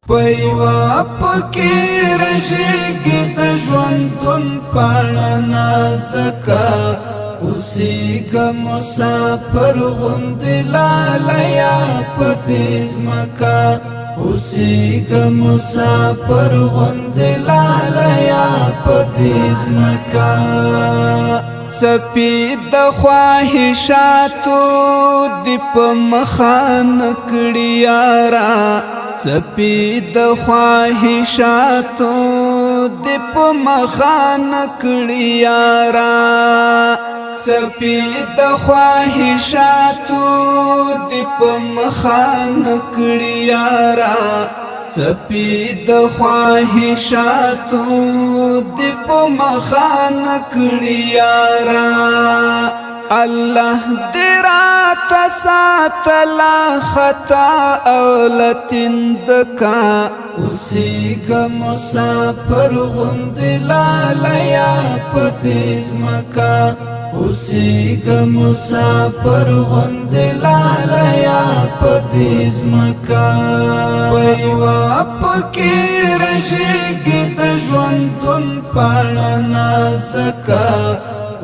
پيوا پکې رژېږي د ژوندون پاڼه نازکه اوسېږه مسافر غوندې لالیه په دې ځمکه اوسېږه مسافر غوندې لالیه په دې ځمکه څپې د خواهشاتو دې په مخه نه کړي یاره څپې د خواهشاتو دې په مخه نه کړي یاره څپې د خواهشاتو دې په مخه نه کړي یاره څپې د خواهشاتو دې په مخه نه کړي یاره الله دې راته ساتله خطا او لتندکا اوسېږه مسافر غوندې لالیه په دې ځمکه اوسېږه مسافر غوندې لالیه په دې ځمکه پيوا پکې رژېږي د ژوندون پاڼه نازکه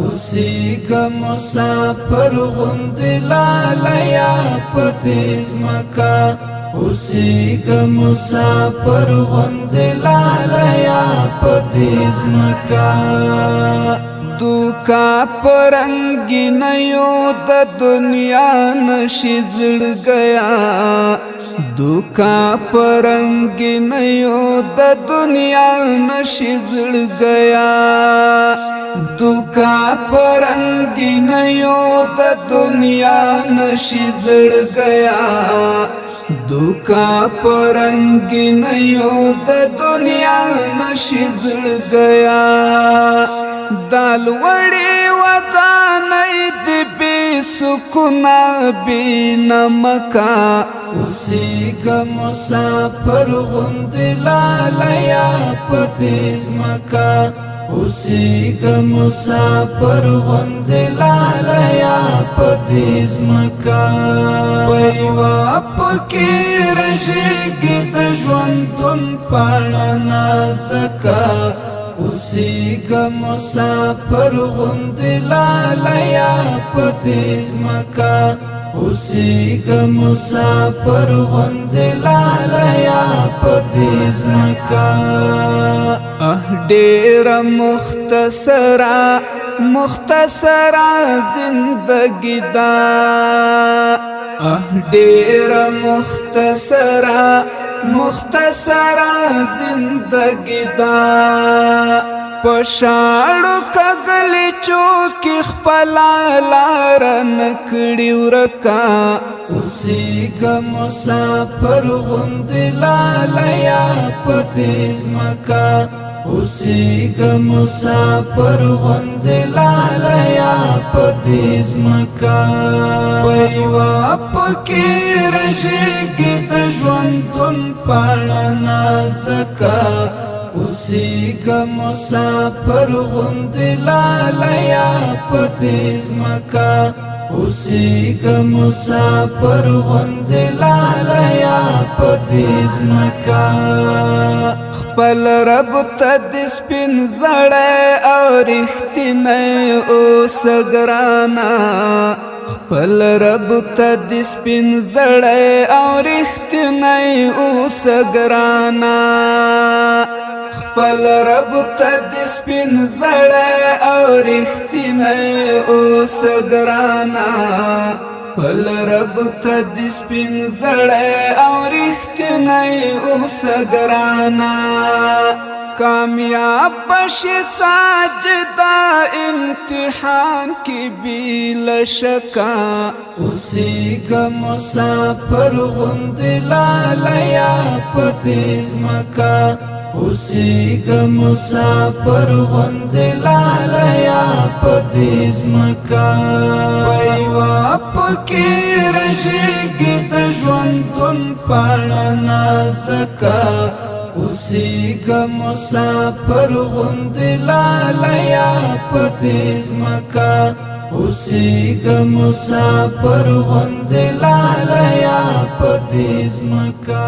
اوسېږه مسافر غوندې لالیه په دې ځمکه اوسېږه مسافر غوندې لالیه په دې ځمکه دوکا پرنګینیو د دنیا نشي زړګیا دوکا پرنګینیو د دنیا نشي زړګیا دوکا پرنګینیو د دنیا نشي زړګیا دوکا پرنګینیو د دنیا نشي زړګیا دال وړي ودانې دې بې سکونه بې نمکه اوسېږه مسافر غوندې لالیه په دې ځمکه اوسېږه مسافر غوندې لالیه په دې ځمکه پيوا پکې رژېږي د ژوندون پاڼه نازکه اوسېږه مسافر غوندې لالیه په دې ځمکه اوسېږه مسافر غوندې لالیه په دې ځمکه ډېره مختصره زندګي ده ډېره مختصره زندگی دا پشاړو کګلی چوکي خپلا لار نکړی ورکا اوسېږه مسافر غوندې لالیه په دې ځمکه اوسېږه مسافر غوندې لالیه په دې ځمکه پيوا پکې رژېږي د ژوندون پاڼه نازکه اوسېږه مسافر غوندې لالیه په دې ځمکه اوسېږه مسافر غوندې لالیه په دې ځمکه خپل رب ته دې سپین زړی او رښتینی اوسه ګرانه خپل رب ته دې سپین زړی او رښتینی اوسه ګرانه خپل رب ته دې سپین زړی او رښتینی اوسه ګرانه خپل رب ته دې سپین زړی او رښتینی اوسه ګرانه کامیاب بشي ساجدا امتحان کی بیل شکا اوسېږه مسافر غوندې لالیه په دې ځمکه اوسېږه مسافر غوندې لالیه په دې ځمکه پيوا پکې رژېږي د ژوندون پاڼه نازکه اوسېږه مسافر غوندې لالیه په دې ځمکه اوسېږه مسافر غوندې لالیه په دې ځمکه